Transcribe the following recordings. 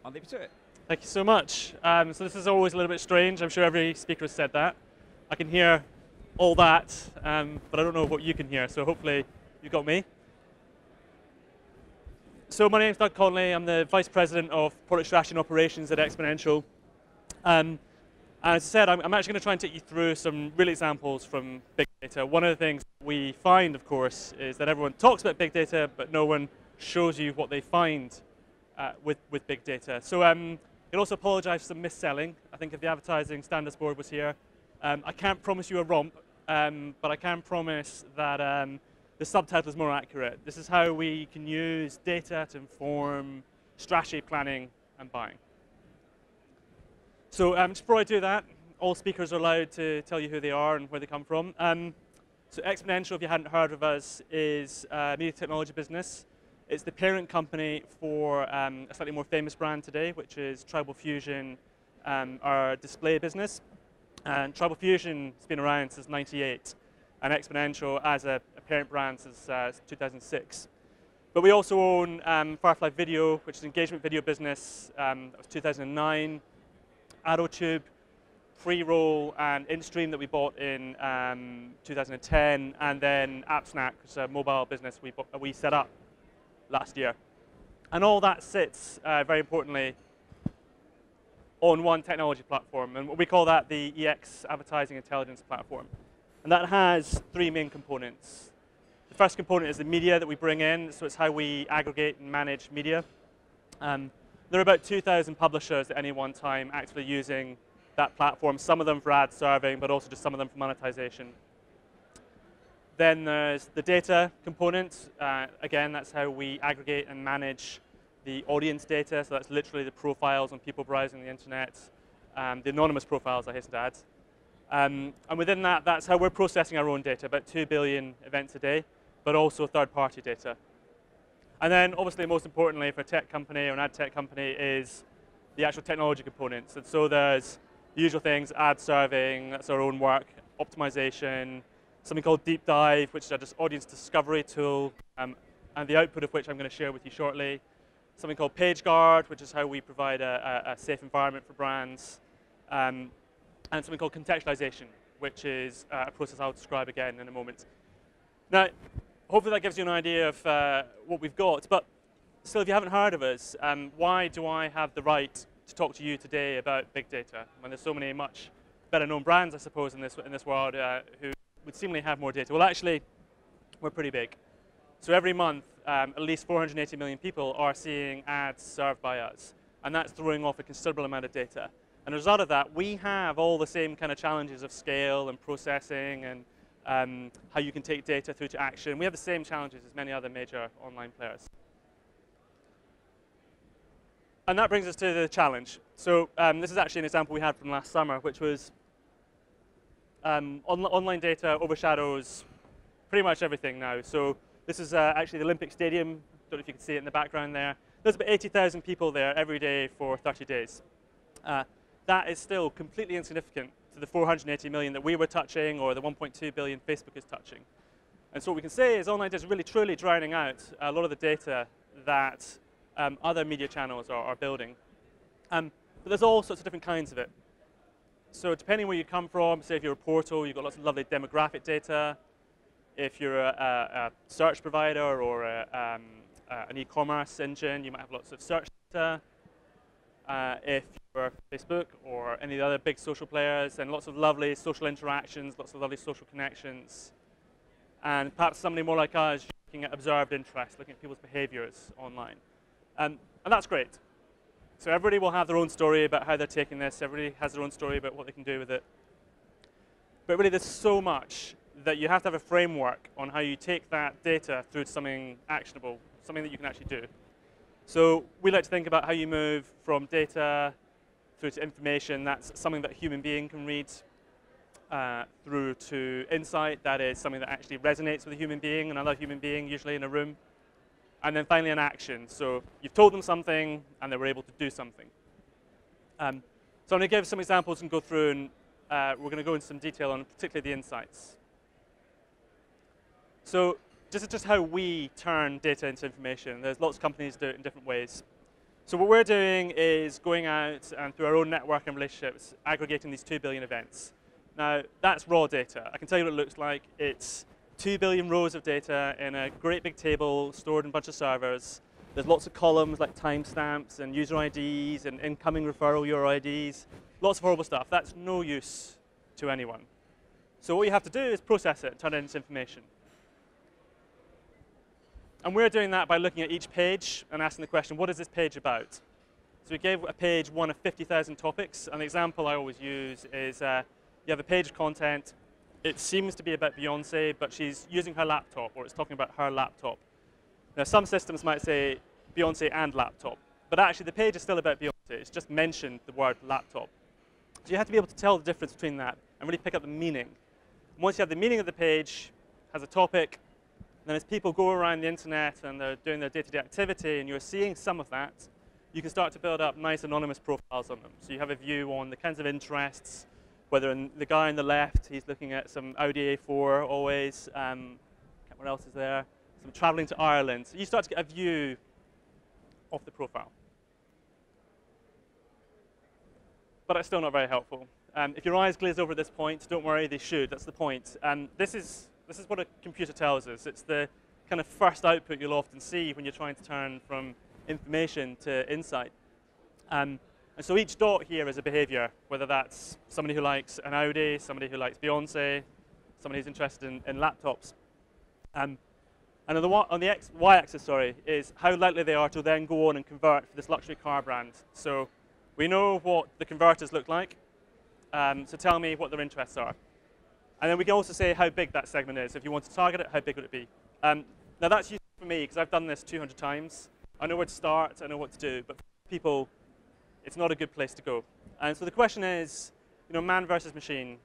I'll leave you to it. Thank you so much. So this is always a little bit strange. I'm sure every speaker has said that. I can hear all that, but I don't know what you can hear, so hopefully you got me. So my name is Doug Conley. I'm the Vice President of Product Strategy and Operations at Exponential. And as I said, I'm actually going to try and take you through some real examples from big data. One of the things we find, of course, is that everyone talks about big data, but no one shows you what they find with big data. So I'd also apologize for some mis-selling. I think if the advertising standards board was here, I can't promise you a romp, but I can promise that the subtitle is more accurate. This is how we can use data to inform strategy planning and buying. So just before I do that, all speakers are allowed to tell you who they are and where they come from. So Exponential, if you hadn't heard of us, is a media technology business. It's the parent company for a slightly more famous brand today, which is Tribal Fusion, our display business. And Tribal Fusion has been around since '98, and Exponential as a parent brand since 2006. But we also own Firefly Video, which is an engagement video business. That was 2009. AutoTube, Pre-Roll, and InStream that we bought in 2010, and then AppSnack, which is a mobile business we set up last year. And all that sits, very importantly, on one technology platform, and we call that the EX Advertising Intelligence Platform. And that has three main components. The first component is the media that we bring in, so it's how we aggregate and manage media. There are about 2,000 publishers at any one time actively using that platform, some of them for ad serving, but also just some of them for monetization. Then there's the data component. Again, that's how we aggregate and manage the audience data, so that's literally the profiles on people browsing the internet, the anonymous profiles, I hasten to add. And within that, that's how we're processing our own data, about 2 billion events a day, but also third-party data. And then, obviously, most importantly for a tech company or an ad tech company is the actual technology components. And so there's the usual things, ad serving, that's our own work, optimization, something called Deep Dive, which is just audience discovery tool, and the output of which I'm going to share with you shortly. Something called PageGuard, which is how we provide a safe environment for brands. And something called contextualization, which is a process I'll describe again in a moment. Now, hopefully that gives you an idea of what we've got. But still, if you haven't heard of us, why do I have the right to talk to you today about big data when there's so many much better known brands, I suppose, in this world who would seemingly have more data? Well, actually, we're pretty big. So every month, at least 480 million people are seeing ads served by us. And that's throwing off a considerable amount of data. And as a result of that, we have all the same kind of challenges of scale and processing and how you can take data through to action. We have the same challenges as many other major online players. And that brings us to the challenge. So this is actually an example we had from last summer, which was online data overshadows pretty much everything now. So this is actually the Olympic Stadium. Don't know if you can see it in the background there. There's about 80,000 people there every day for 30 days. That is still completely insignificant to the 480 million that we were touching or the 1.2 billion Facebook is touching. And so what we can say is online data is really truly drowning out a lot of the data that other media channels are building. But there's all sorts of different kinds of it. So depending where you come from, say if you're a portal, you've got lots of lovely demographic data. If you're a search provider or an e-commerce engine, you might have lots of search data. If you're Facebook or any of the other big social players, then lots of lovely social interactions, lots of lovely social connections. And perhaps somebody more like us looking at observed interest, looking at people's behaviors online. And that's great. So everybody will have their own story about how they're taking this. Everybody has their own story about what they can do with it. But really, there's so much that you have to have a framework on how you take that data through to something actionable, something that you can actually do. So we like to think about how you move from data through to information. That's something that a human being can read, through to insight. That is something that actually resonates with a human being, another human being, usually in a room. And then finally an action. So you've told them something, and they were able to do something. So I'm going to give some examples and go through, and we're going to go into some detail on particularly the insights. So this is just how we turn data into information. There's lots of companies do it in different ways. So what we're doing is going out and through our own network and relationships, aggregating these 2 billion events. Now, that's raw data. I can tell you what it looks like. It's 2 billion rows of data in a great big table stored in a bunch of servers. There's lots of columns like timestamps and user IDs and incoming referral URIDs. Lots of horrible stuff. That's no use to anyone. So what you have to do is process it and turn it into information. And we're doing that by looking at each page and asking the question, what is this page about? So we gave a page one of 50,000 topics. And the example I always use is you have a page of content. It seems to be about Beyonce, but she's using her laptop, or it's talking about her laptop. Now, some systems might say Beyonce and laptop, but actually the page is still about Beyonce. It's just mentioned the word laptop. So you have to be able to tell the difference between that and really pick up the meaning. And once you have the meaning of the page, has a topic, then as people go around the internet and they're doing their day-to-day activity and you're seeing some of that, you can start to build up nice anonymous profiles on them. So you have a view on the kinds of interests, whether in the guy on the left, he's looking at some Audi A4 always, what else is there? Some traveling to Ireland. So you start to get a view of the profile. But it's still not very helpful. If your eyes glaze over at this point, don't worry, they should, that's the point. This is what a computer tells us. It's the kind of first output you'll often see when you're trying to turn from information to insight. And so each dot here is a behavior, whether that's somebody who likes an Audi, somebody who likes Beyonce, somebody who's interested in laptops. And on the y-axis, is how likely they are to then go on and convert for this luxury car brand. So we know what the converters look like, so tell me what their interests are. And then we can also say how big that segment is. If you want to target it, how big would it be? Now that's useful for me, because I've done this 200 times. I know where to start, I know what to do, but for people, it's not a good place to go. And so the question is, man versus machine.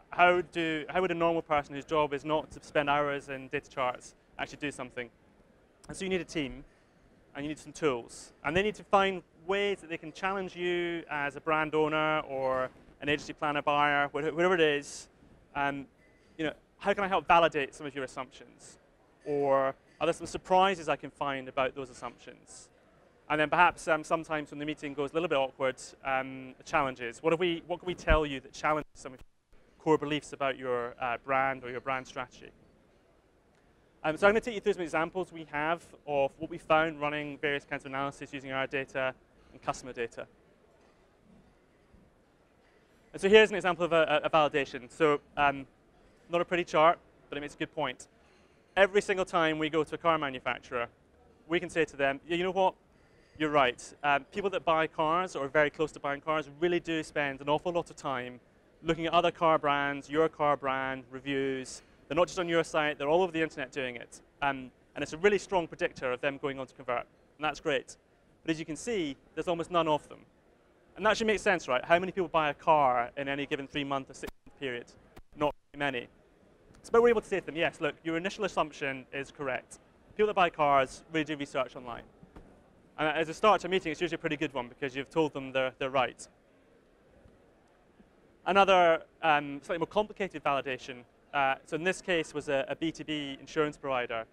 How would a normal person whose job is not to spend hours in data charts actually do something? And so you need a team, and you need some tools. And they need to find ways that they can challenge you as a brand owner or an agency planner buyer, whatever it is. How can I help validate some of your assumptions? Or are there some surprises I can find about those assumptions? And then perhaps sometimes when the meeting goes a little bit awkward, challenges. What can we tell you that challenges some of your core beliefs about your brand or your brand strategy? So I'm going to take you through some examples we have of what we found running various kinds of analysis using our data and customer data. And so here's an example of a validation. So not a pretty chart, but it makes a good point. Every single time we go to a car manufacturer, we can say to them, you know what? You're right. People that buy cars or are very close to buying cars really do spend an awful lot of time looking at other car brands, your car brand, reviews. They're not just on your site, they're all over the internet doing it. And it's a really strong predictor of them going on to convert. And that's great. But as you can see, there's almost none of them. And that should make sense, right? How many people buy a car in any given 3-month or 6-month period? Not very many. So we're able to say to them, yes, look, your initial assumption is correct. People that buy cars really do research online. And as a start to a meeting, it's usually a pretty good one because you've told them they're right. Another slightly more complicated validation, so in this case was a B2B insurance provider.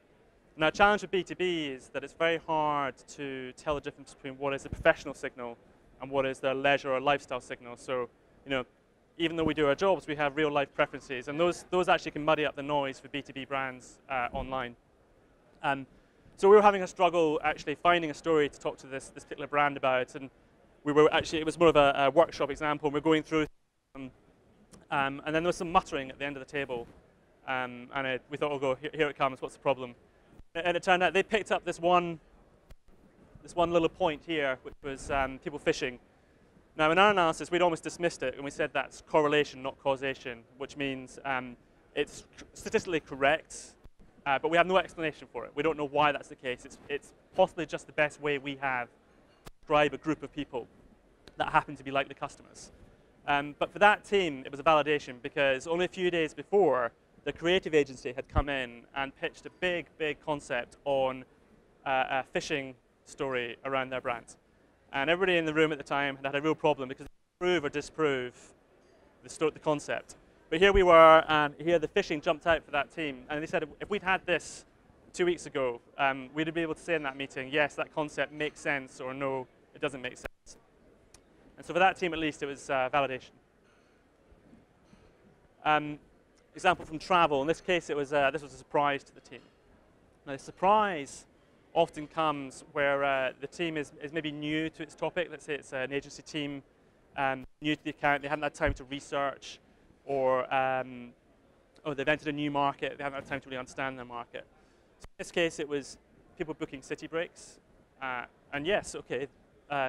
Now, the challenge with B2B is that it's very hard to tell the difference between what is a professional signal and what is their leisure or lifestyle signal. So, even though we do our jobs, we have real-life preferences, and those actually can muddy up the noise for B2B brands online. So we were having a struggle actually finding a story to talk to this particular brand about, and it was more of a workshop example, and we're going through them, and then there was some muttering at the end of the table, and we thought, oh, here it comes, what's the problem? And it turned out they picked up this one little point here, which was people fishing. Now, in our analysis, we'd almost dismissed it, and we said that's correlation, not causation, which means it's statistically correct, but we have no explanation for it. We don't know why that's the case. It's possibly just the best way we have to describe a group of people that happen to be like the customers. But for that team, it was a validation because only a few days before, the creative agency had come in and pitched a big, big concept on a phishing story around their brand. And everybody in the room at the time had a real problem because they prove or disprove the concept. But here we were, and here the phishing jumped out for that team. And they said if we'd had this 2 weeks ago, we'd be able to say in that meeting, yes, that concept makes sense, or no, It doesn't make sense. And so for that team, at least, it was validation. Example from travel. In this case, this was a surprise to the team. Now, the surprise often comes where the team is maybe new to its topic. Let's say it's an agency team, new to the account. They haven't had time to research, or they've entered a new market. They haven't had time to really understand their market. So in this case, it was people booking city breaks. And yes, okay,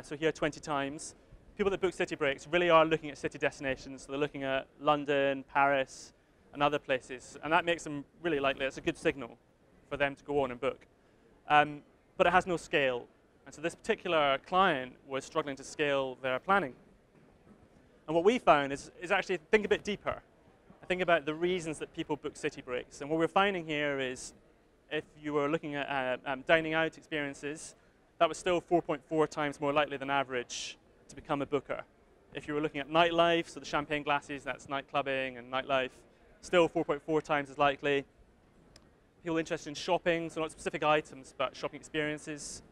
so here 20 times. People that book city breaks really are looking at city destinations. So they're looking at London, Paris, and other places. And that makes them really likely. It's a good signal for them to go on and book. But it has no scale. And so this particular client was struggling to scale their planning. And what we found is actually think a bit deeper. Think about the reasons that people book city breaks. And what we're finding here is if you were looking at dining out experiences, that was still 4.4 times more likely than average to become a booker. If you were looking at nightlife, so the champagne glasses, that's night clubbing and nightlife, still 4.4 times as likely. People interested in shopping, so not specific items, but shopping experiences,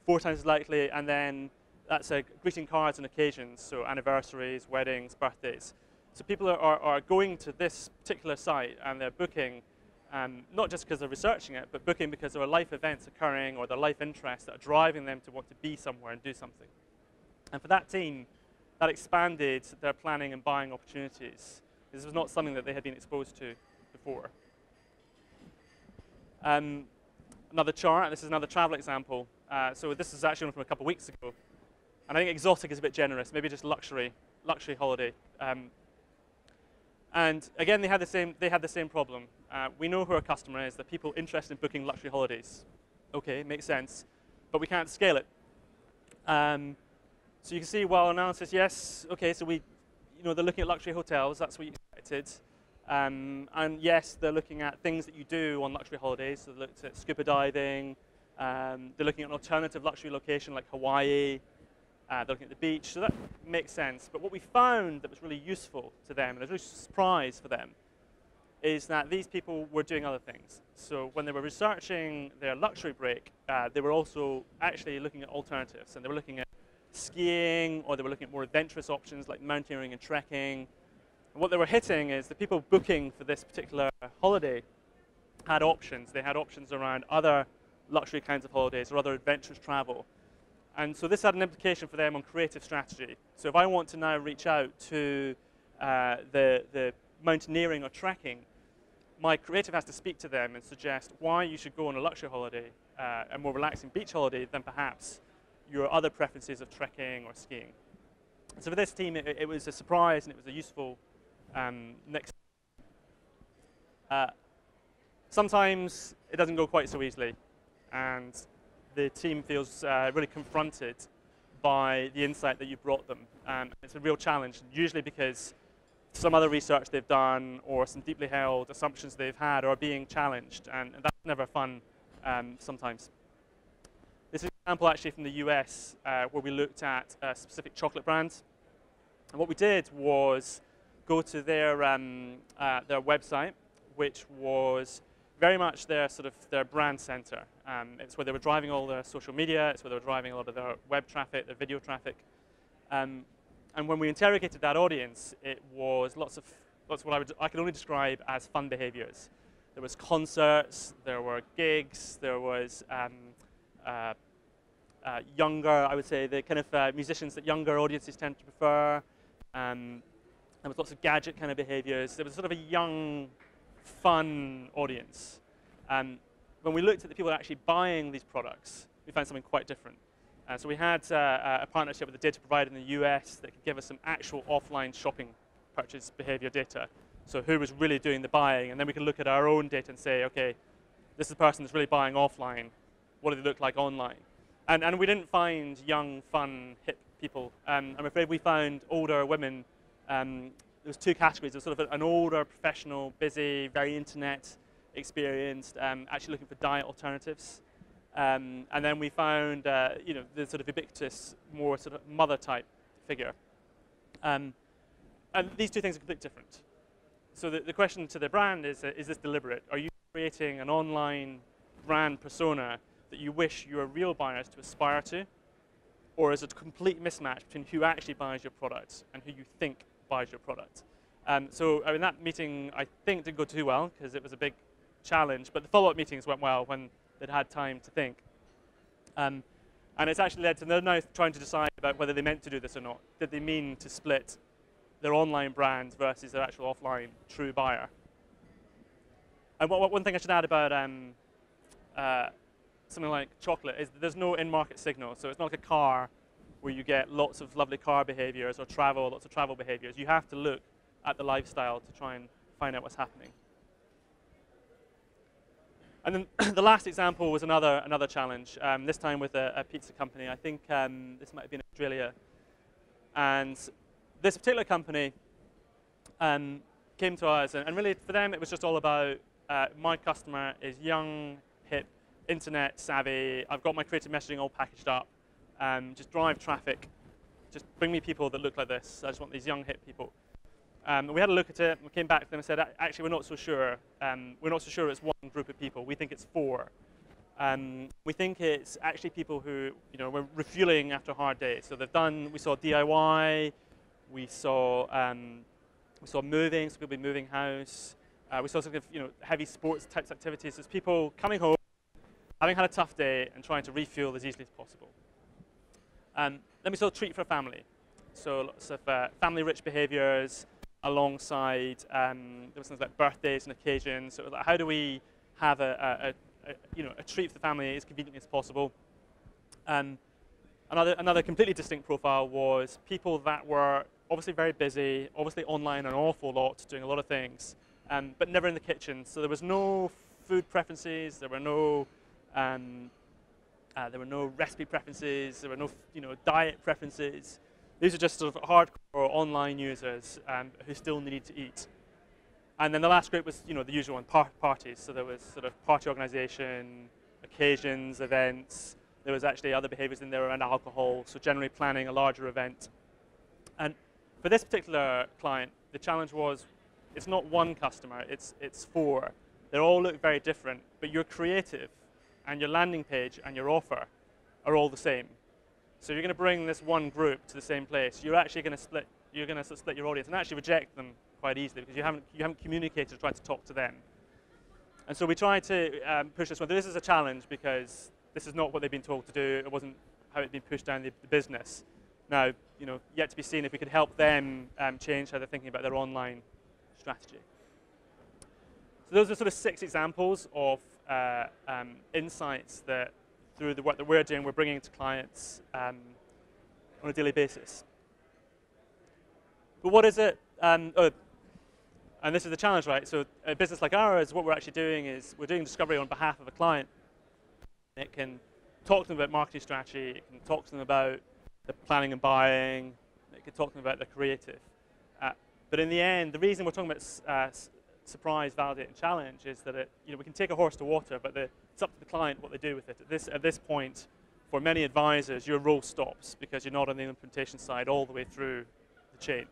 4 times as likely. And then that's greeting cards and occasions, so anniversaries, weddings, birthdays. So people are going to this particular site and they're booking, not just because they're researching it, but booking because there are life events occurring or their life interests that are driving them to want to be somewhere and do something. And for that team, that expanded their planning and buying opportunities. This was not something that they had been exposed to before. Another chart, this is another travel example. So this is actually one from a couple of weeks ago. And I think exotic is a bit generous, maybe just luxury holiday. And again, they had the same problem. We know who our customer is, the people interested in booking luxury holidays. Okay, makes sense, but we can't scale it. So you can see, well, analysis, yes, okay, so they're looking at luxury hotels, that's what you expected. And yes, they're looking at things that you do on luxury holidays, so they looked at scuba diving, they're looking at an alternative luxury location like Hawaii, they're looking at the beach, so that makes sense. But what we found that was really useful to them, and a really surprise for them, is that these people were doing other things. So when they were researching their luxury break, they were also actually looking at alternatives, and they were looking at skiing, or they were looking at more adventurous options like mountaineering and trekking. And what they were hitting is the people booking for this particular holiday had options. They had options around other luxury kinds of holidays or other adventurous travel. And so this had an implication for them on creative strategy. So if I want to now reach out to the mountaineering or trekking, my creative has to speak to them and suggest why you should go on a luxury holiday, a more relaxing beach holiday, than perhaps your other preferences of trekking or skiing. So for this team, it was a surprise and it was a useful next. Sometimes it doesn't go quite so easily, and the team feels really confronted by the insight that you brought them. And it's a real challenge, usually because some other research they've done or some deeply held assumptions they've had are being challenged, and that's never fun sometimes. This is an example actually from the US where we looked at a specific chocolate brand. And what we did was go to their website, which was very much their brand center. It's where they were driving all their social media. It's where they were driving a lot of their web traffic, their video traffic. And when we interrogated that audience, it was lots of what I could only describe as fun behaviors. There was concerts, there were gigs, there was younger, I would say, the kind of musicians that younger audiences tend to prefer. There was lots of gadget kind of behaviors. There was sort of a young, fun audience. When we looked at the people actually buying these products, we found something quite different. So we had a partnership with a data provider in the US that could give us some actual offline shopping purchase behavior data. So who was really doing the buying, and then we could look at our own data and say, okay, this is the person that's really buying offline. What do they look like online? And we didn't find young, fun, hip people. I'm afraid we found older women. There was two categories. There was sort of an older, professional, busy, very internet experienced, actually looking for diet alternatives. And then we found, the sort of ubiquitous, more sort of mother-type figure. And these two things are completely different. So the question to the brand is this deliberate? Are you creating an online brand persona that you wish your real buyers to aspire to? or is it a complete mismatch between who actually buys your product and who you think buys your product? So I mean, that meeting, I think, didn't go too well because it was a big challenge, but the follow-up meetings went well when they'd had time to think. And it's actually led to them now trying to decide about whether they meant to do this or not. Did they mean to split their online brand versus their actual offline true buyer? And one thing I should add about something like chocolate is that there's no in-market signal. So it's not like a car where you get lots of lovely car behaviors or lots of travel behaviors. You have to look at the lifestyle to try and find out what's happening. And then the last example was another challenge, this time with a pizza company. I think this might have been Australia. And this particular company came to us, and really for them it was just all about, my customer is young, hip, internet savvy, I've got my creative messaging all packaged up, just drive traffic, just bring me people that look like this, I just want these young, hip people. We had a look at it, and we came back to them and said, actually, we're not so sure. We're not so sure it's one group of people. We think it's four. We think it's actually people who, were refueling after a hard day. So we saw DIY, we saw moving, so people be moving house. We saw sort of, heavy sports types activities. There's people coming home, having had a tough day, and trying to refuel as easily as possible. Then we saw treat for a family. So lots of family-rich behaviors, alongside there was things like birthdays and occasions. So like, how do we have a treat for the family as conveniently as possible? Another completely distinct profile was people that were obviously very busy, obviously online an awful lot, doing a lot of things, but never in the kitchen. So there was no food preferences, there were no recipe preferences, there were no diet preferences. These are just sort of hardcore online users who still needed to eat. And then the last group was, the usual one, parties. So there was sort of party organization, occasions, events. There was actually other behaviors in there around alcohol, so generally planning a larger event. And for this particular client, the challenge was, it's not one customer, it's four. They all look very different, but your creative and your landing page and your offer are all the same. So you're going to bring this one group to the same place. You're actually going to split. You're going to split your audience and actually reject them quite easily because you haven't communicated or tried to talk to them. And so we tried to push this one. This is a challenge because this is not what they've been told to do. It wasn't how it'd been pushed down the business. Now, yet to be seen if we could help them change how they're thinking about their online strategy. So those are sort of 6 examples of insights that, through the work that we're doing, we're bringing to clients on a daily basis. But what is it? And this is the challenge, right? So a business like ours, what we're actually doing is we're doing discovery on behalf of a client. It can talk to them about marketing strategy. It can talk to them about the planning and buying. It can talk to them about the creative. But in the end, the reason we're talking about surprise, validate, and challenge is that we can take a horse to water, but it's up to the client what they do with it. At this point, for many advisors, your role stops because you're not on the implementation side all the way through the chain.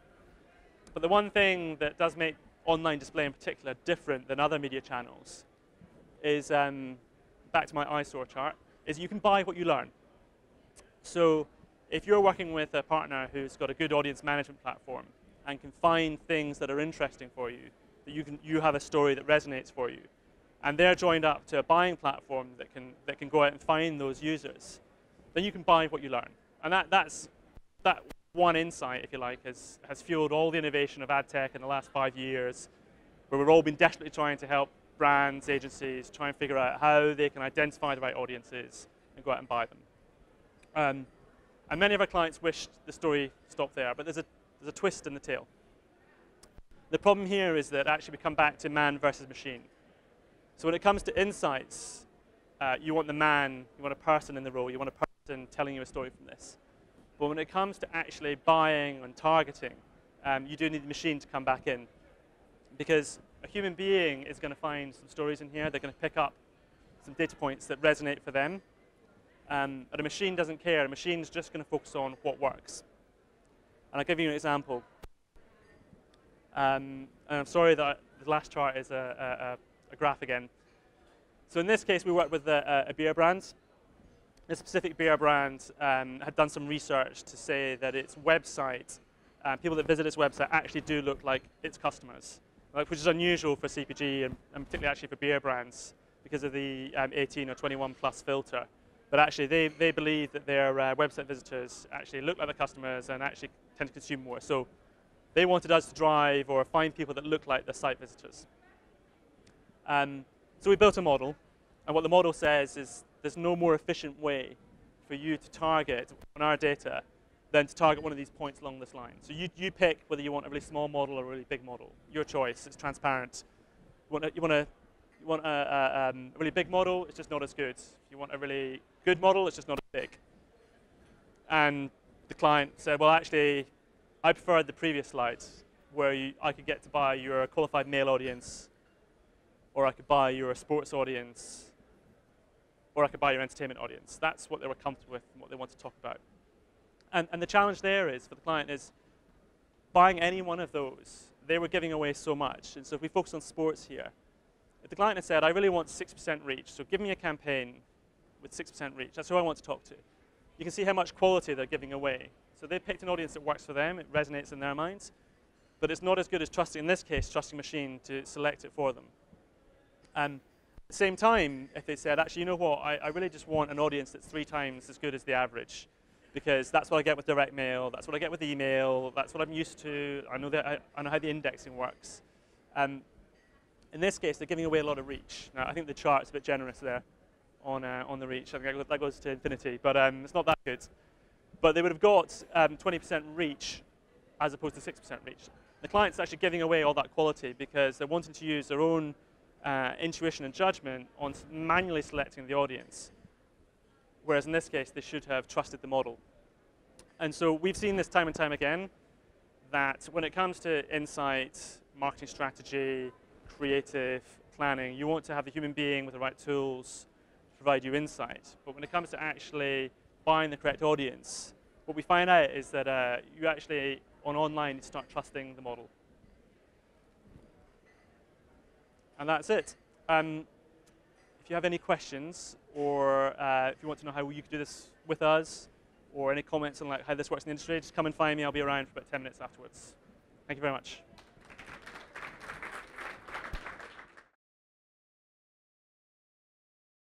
But the one thing that does make online display in particular different than other media channels is, back to my eyesore chart, is you can buy what you learn. So if you're working with a partner who's got a good audience management platform and can find things that are interesting for you, that you have a story that resonates for you, and they're joined up to a buying platform that can go out and find those users, then you can buy what you learn. And that one insight, if you like, has fueled all the innovation of ad tech in the last 5 years, where we've all been desperately trying to help brands, agencies, try and figure out how they can identify the right audiences and go out and buy them. And many of our clients wished the story stopped there, but there's a twist in the tale. The problem here is that actually we come back to man versus machine. So when it comes to insights, you want the man, you want a person in the role, you want a person telling you a story from this. But when it comes to actually buying and targeting, you do need the machine to come back in. Because a human being is going to find some stories in here, they're going to pick up some data points that resonate for them. But a machine doesn't care, a machine's just going to focus on what works. And I'll give you an example. And I'm sorry that the last chart is a graph again. So in this case, we work with a beer brand. a specific beer brand had done some research to say that its website, people that visit its website actually do look like its customers, like, which is unusual for CPG and particularly actually for beer brands because of the 18 or 21 plus filter. But actually they believe that their website visitors actually look like the customers and actually tend to consume more. So they wanted us to drive or find people that look like the site visitors. So we built a model, and what the model says is there's no more efficient way for you to target on our data than to target one of these points along this line. So you pick whether you want a really small model or a really big model. Your choice. It's transparent. You want a really big model, it's just not as good. If you want a really good model, it's just not as big. And the client said, well, actually, I preferred the previous slides where I could get to buy your qualified male audience, or I could buy your sports audience, or I could buy your entertainment audience. That's what they were comfortable with and what they want to talk about. And the challenge there is, for the client, is buying any one of those, they were giving away so much. And so if we focus on sports here, if the client had said, I really want 6% reach, so give me a campaign with 6% reach, that's who I want to talk to. You can see how much quality they're giving away. So they picked an audience that works for them, it resonates in their minds, but it's not as good as trusting, in this case, trusting a machine to select it for them. At the same time, if they said, actually, you know what, I really just want an audience that's 3 times as good as the average, because that's what I get with direct mail, that's what I get with email, that's what I'm used to, I know how the indexing works. In this case, they're giving away a lot of reach. Now, I think the chart's a bit generous there on the reach. I think that goes to infinity, but it's not that good. But they would have got 20% reach as opposed to 6% reach. The client's actually giving away all that quality because they're wanting to use their own intuition and judgment on manually selecting the audience, whereas in this case, they should have trusted the model. And so we've seen this time and time again, that when it comes to insight, marketing strategy, creative planning, you want to have the human being with the right tools to provide you insight. But when it comes to actually buying the correct audience, what we find out is that you actually, on online, need to start trusting the model. And that's it. If you have any questions, or if you want to know how you could do this with us, or any comments on like how this works in the industry, just come and find me. I'll be around for about 10 minutes afterwards. Thank you very much.